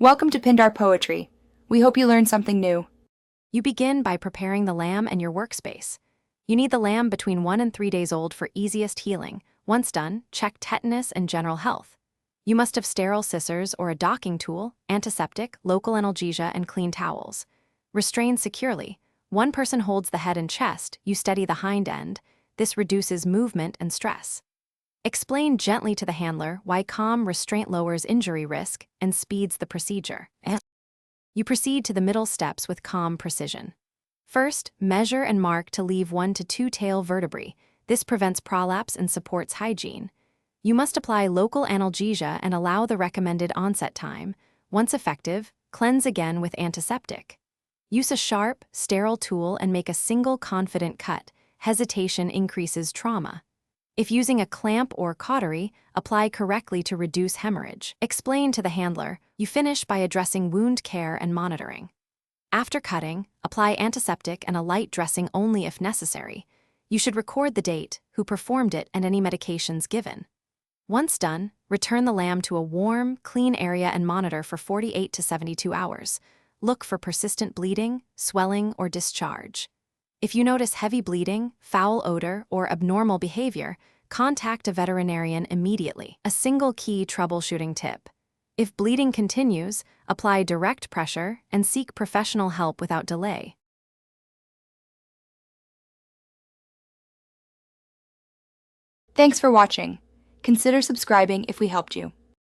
Welcome to Pindar Poetry. We hope you learned something new. You begin by preparing the lamb and your workspace. You need the lamb between 1 and 3 days old for easiest healing. Once done, check tetanus and general health. You must have sterile scissors or a docking tool, antiseptic, local analgesia, and clean towels. Restrain securely. One person holds the head and chest, you steady the hind end. This reduces movement and stress. Explain gently to the handler why calm restraint lowers injury risk and speeds the procedure. You proceed to the middle steps with calm precision. First, measure and mark to leave 1 to 2 tail vertebrae. This prevents prolapse and supports hygiene. You must apply local analgesia and allow the recommended onset time. Once effective, cleanse again with antiseptic. Use a sharp, sterile tool and make a single confident cut. Hesitation increases trauma. If using a clamp or cautery, apply correctly to reduce hemorrhage. Explain to the handler. You finish by addressing wound care and monitoring. After cutting, apply antiseptic and a light dressing only if necessary. You should record the date, who performed it, and any medications given. Once done, return the lamb to a warm, clean area and monitor for 48 to 72 hours. Look for persistent bleeding, swelling, or discharge. If you notice heavy bleeding, foul odor, or abnormal behavior, contact a veterinarian immediately. A single key troubleshooting tip. If bleeding continues, apply direct pressure and seek professional help without delay. Thanks for watching. Consider subscribing if we helped you.